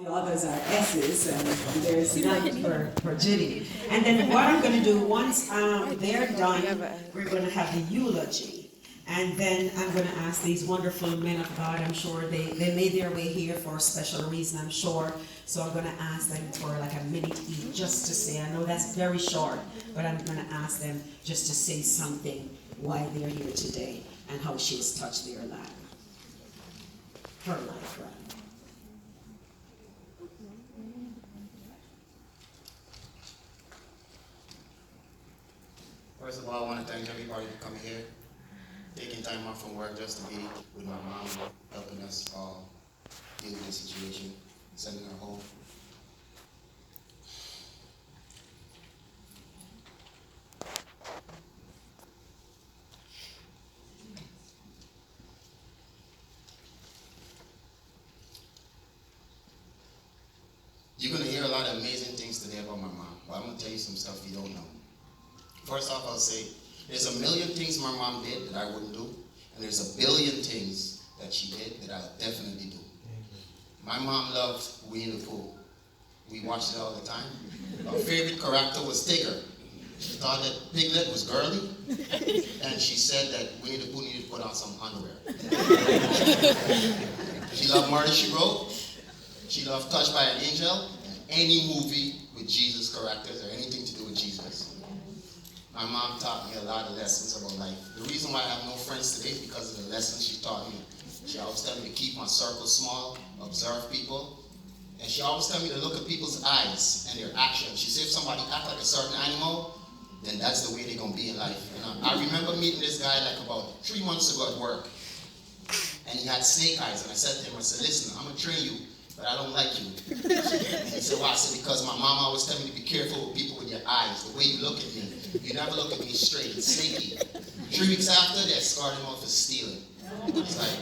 the others are S's, and there's none for Judy. And then what I'm going to do, once they're done, we're going to have the eulogy. And then I'm going to ask these wonderful men of God, I'm sure they made their way here for a special reason, I'm sure. So I'm going to ask them for like a minute each just to say, I know that's very short, but I'm going to ask them just to say something why they're here today and how she has touched their life. Her life, right? First of all, I want to thank everybody for coming here, taking time off from work just to be with my mom, helping us all deal with the situation, sending her home. You're going to hear a lot of amazing things today about my mom, but I'm going to tell you some stuff you don't know. First off, I'll say, there's a million things my mom did that I wouldn't do, and there's a billion things that she did that I'll definitely do. My mom loved Winnie the Pooh. We watched it all the time. Our favorite character was Tigger. She thought that Piglet was girly, and she said that Winnie the Pooh needed to put on some underwear. She loved Murder, She Wrote. She loved Touched by an Angel, and any movie with Jesus characters or anything to do with Jesus. My mom taught me a lot of lessons about life. The reason why I have no friends today is because of the lessons she taught me. She always told me to keep my circle small, observe people, and she always told me to look at people's eyes and their actions. She said if somebody act like a certain animal, then that's the way they're going to be in life. And I remember meeting this guy like about 3 months ago at work, and he had snake eyes, and I said to him, I said, listen, I'm going to train you, but I don't like you. And he said, why? I said, because my mom always told me to be careful with people with your eyes, the way you look at me. You never look at me straight, it's snaky. 3 weeks after, they scarred him off for stealing. It's like,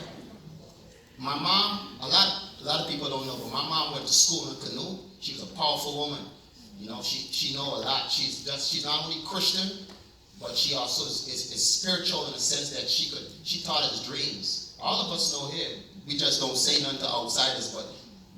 my mom, a lot of people don't know, but my mom went to school in a canoe. She was a powerful woman. You know, she know a lot. She's not only Christian, but she also is spiritual in the sense that she taught us dreams. All of us know here, we just don't say nothing to outsiders, but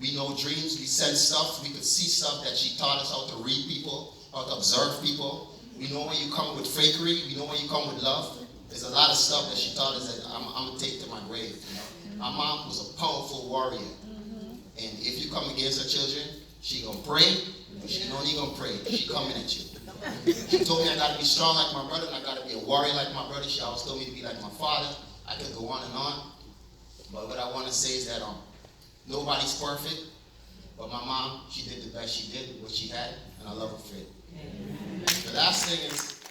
we know dreams, we sense stuff, we could see stuff that she taught us how to read people, how to observe people. We know when you come with fakery, we know when you come with love. There's a lot of stuff that she taught us that I'm going to take to my grave. You know? My mom was a powerful warrior. And if you come against her children, she going to pray, but she don't even pray. She coming at you. She told me I got to be strong like my brother, and I got to be a warrior like my brother. She always told me to be like my father. I could go on and on. But what I want to say is that nobody's perfect, but my mom, she did the best she did with what she had, and I love her for it. The last thing is,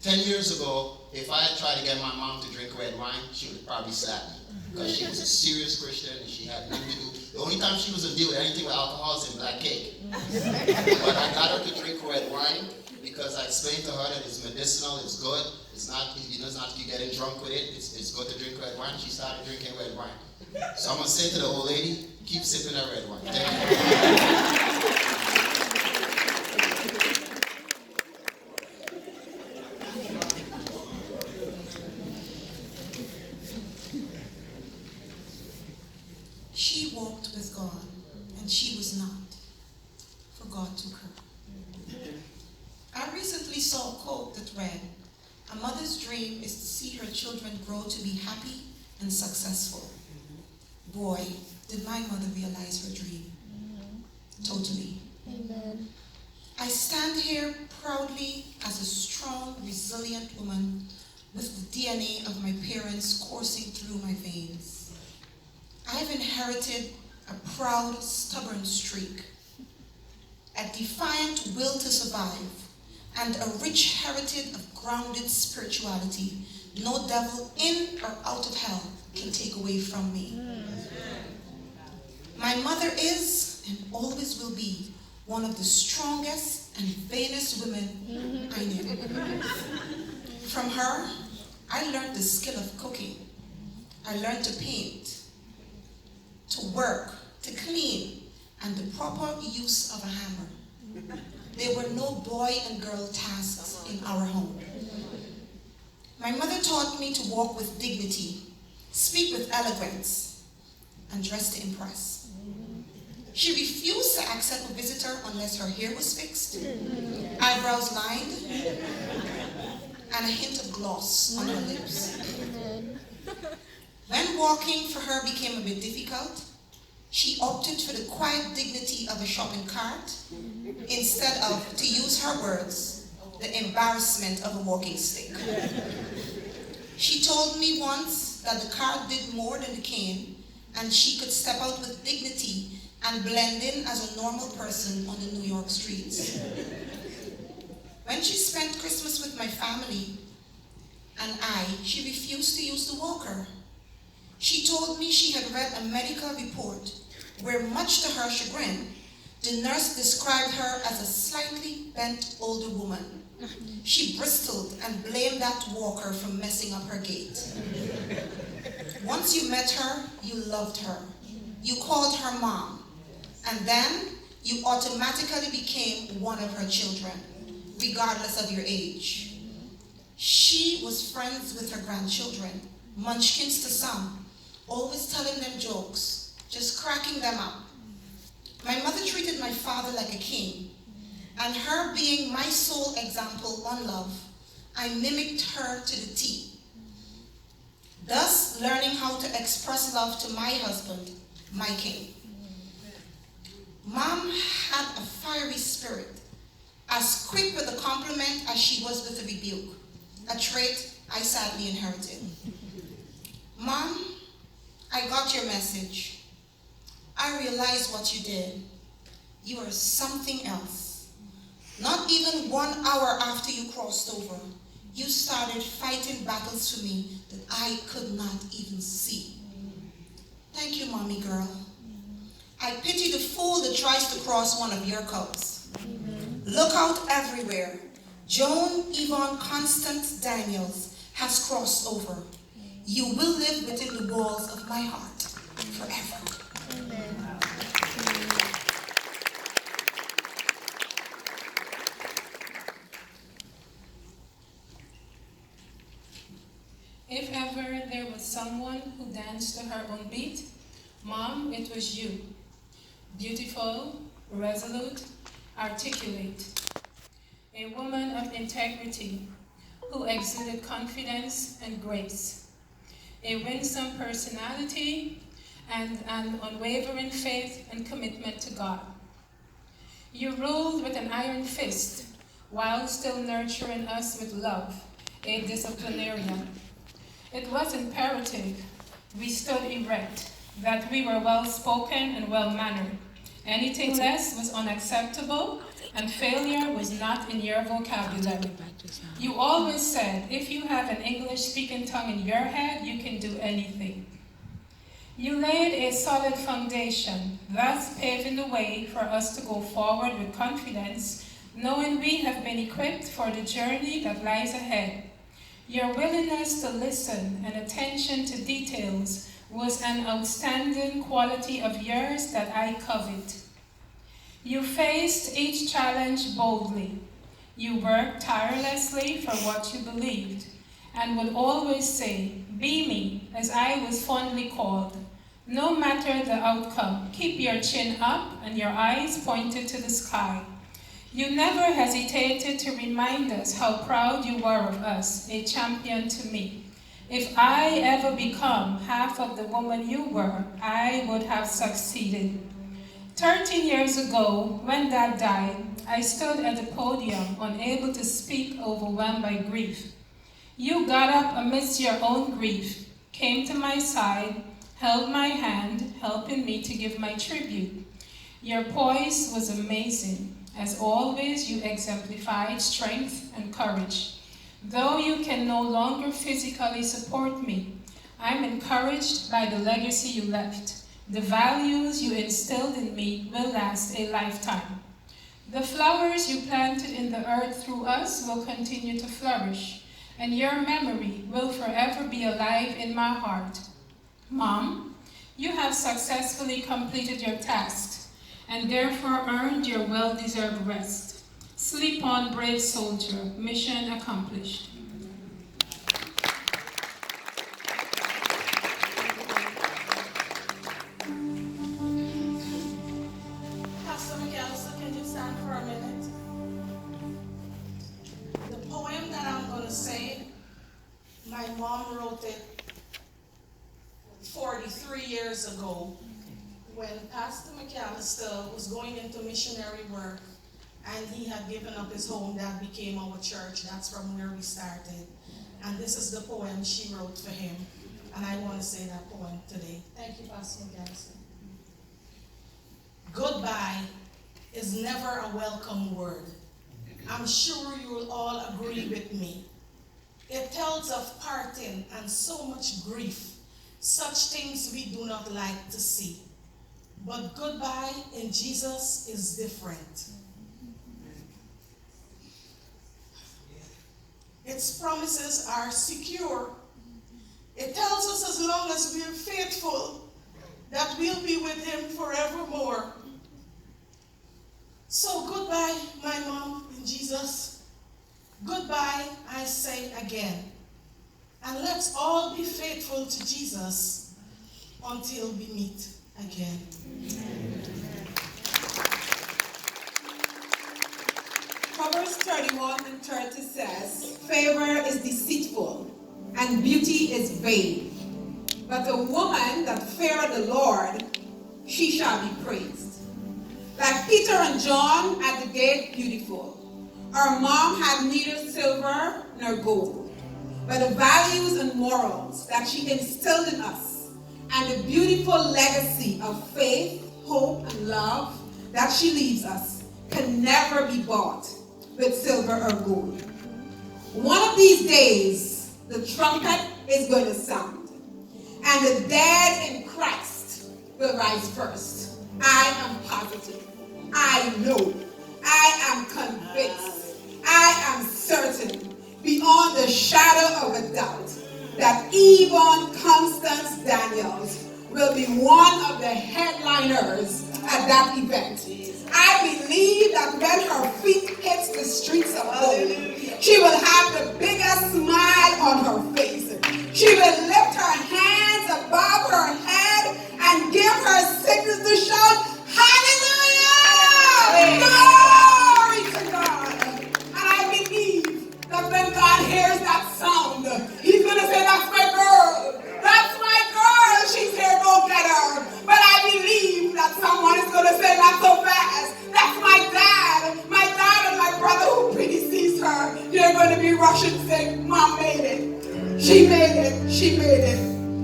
10 years ago, if I had tried to get my mom to drink red wine, she would probably slap me, because she was a serious Christian and she had nothing to do. The only time she was a deal with anything with alcohol is in black cake. But I got her to drink red wine because I explained to her that it's medicinal, it's good, it's not you getting drunk with it, it's good to drink red wine. She started drinking red wine. So I'm going to say to the old lady, keep sipping that red wine. Thank you. She walked with God, and she was not, for God took her. I recently saw a quote that read, "A mother's dream is to see her children grow to be happy and successful." Boy, did my mother realize her dream. Totally. Amen. I stand here proudly as a strong, resilient woman with the DNA of my parents coursing through my veins. I have inherited a proud, stubborn streak, a defiant will to survive, and a rich heritage of grounded spirituality no devil in or out of hell can take away from me. My mother is, and always will be, one of the strongest and vainest women I knew. From her, I learned the skill of cooking. I learned to paint, to work, to clean, and the proper use of a hammer. There were no boy and girl tasks in our home. My mother taught me to walk with dignity, speak with eloquence, and dress to impress. She refused to accept a visitor unless her hair was fixed, eyebrows lined, and a hint of gloss on her lips. When walking for her became a bit difficult, she opted for the quiet dignity of a shopping cart instead of, to use her words, the embarrassment of a walking stick. She told me once that the cart did more than the cane, and she could step out with dignity and blend in as a normal person on the New York streets. When she spent Christmas with my family and she refused to use the walker. She told me she had read a medical report where, much to her chagrin, the nurse described her as a slightly bent older woman. She bristled and blamed that walker for messing up her gait. Once you met her, you loved her. You called her mom. And then you automatically became one of her children, regardless of your age. She was friends with her grandchildren, munchkins to some, always telling them jokes, just cracking them up. My mother treated my father like a king, and her being my sole example on love, I mimicked her to the T. Thus, learning how to express love to my husband, my king. Mom had a fiery spirit, as quick with a compliment as she was with a rebuke, a trait I sadly inherited. Mom, I got your message. I realized what you did. You are something else. Not even 1 hour after you crossed over, you started fighting battles for me that I could not even see. Thank you, mommy girl. I pity the fool that tries to cross one of your cubs. Look out everywhere. Joan, Yvonne, Constance, Daniels has crossed over. You will live within the walls of my heart forever. If ever there was someone who danced to her own beat, Mom, it was you. Beautiful, resolute, articulate. A woman of integrity who exuded confidence and grace. A winsome personality and an unwavering faith and commitment to God. You ruled with an iron fist while still nurturing us with love, a disciplinarian. It was imperative we stood erect, that we were well-spoken and well-mannered. Anything less was unacceptable, and failure was not in your vocabulary. You always said, if you have an English-speaking tongue in your head, you can do anything. You laid a solid foundation, thus paving the way for us to go forward with confidence, knowing we have been equipped for the journey that lies ahead. Your willingness to listen and attention to details was an outstanding quality of yours that I covet. You faced each challenge boldly. You worked tirelessly for what you believed, and would always say, "Be me," as I was fondly called. No matter the outcome, keep your chin up and your eyes pointed to the sky. You never hesitated to remind us how proud you were of us, a champion to me. If I ever become half of the woman you were, I would have succeeded. 13 years ago, when Dad died, I stood at the podium, unable to speak, overwhelmed by grief. You got up amidst your own grief, came to my side, held my hand, helping me to give my tribute. Your poise was amazing. As always, you exemplified strength and courage. Though you can no longer physically support me, I'm encouraged by the legacy you left. The values you instilled in me will last a lifetime. The flowers you planted in the earth through us will continue to flourish, and your memory will forever be alive in my heart. Mom, you have successfully completed your tasks, and therefore earned your well-deserved rest. Sleep on, brave soldier, mission accomplished. years ago when Pastor McAllister was going into missionary work and he had given up his home. That became our church. That's from where we started. And this is the poem she wrote for him. And I want to say that poem today. Thank you, Pastor McAllister. Goodbye is never a welcome word. I'm sure you will all agree with me. It tells of parting and so much grief. Such things we do not like to see. But goodbye in Jesus is different. Its promises are secure. It tells us as long as we are faithful that we'll be with him forevermore. So goodbye, my mom in Jesus. Goodbye, I say again. And let's all be faithful to Jesus until we meet again. Proverbs 31 and 30 says, favor is deceitful, and beauty is vain. But the woman that feareth the Lord, she shall be praised. Like Peter and John at the gate beautiful, our mom had neither silver nor gold, but the values and morals that she instilled in us, and the beautiful legacy of faith, hope, and love that she leaves us can never be bought with silver or gold. One of these days, the trumpet is going to sound, and the dead in Christ will rise first. I am positive. I know. I am convinced. I am certain, beyond the shadow of a doubt, that Yvonne Constance Daniels will be one of the headliners at that event. I believe that when her feet hit the streets of home, she will have the biggest smile on her face. She will lift her hands above her head and give her sickness to shout, hallelujah! Glory to God! And I believe that when God hears that sound, he's going to say, that's my girl. That's my girl. She's here, go get her. But I believe that someone is going to say, not so fast. That's my dad. My dad and my brother who predeceased her. They're going to be rushing saying, Mom made it. She made it. She made it.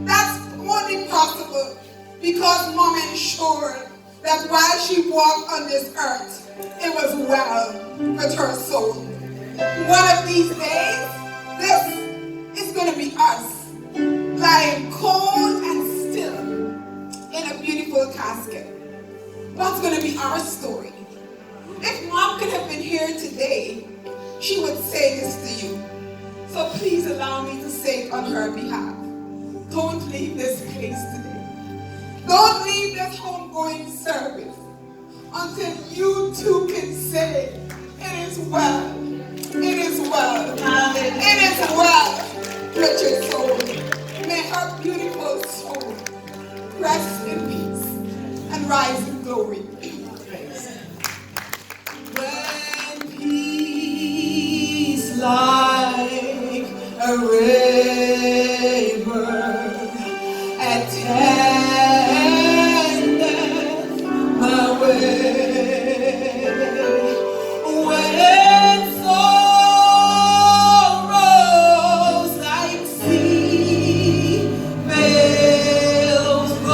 That's only possible because Mom ensured that while she walked on this earth, it was well with her soul. One of these days, this is going to be us, lying cold and still in a beautiful casket. What's going to be our story? If Mom could have been here today, she would say this to you. So please allow me to say it on her behalf. Don't leave this place today. Don't leave this homegoing service until you too can say, it is well. It is well. It is well with your soul. May her beautiful soul rest in peace and rise in glory. When peace like a river attendeth my way, when sorrows like sea veils me.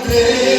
day.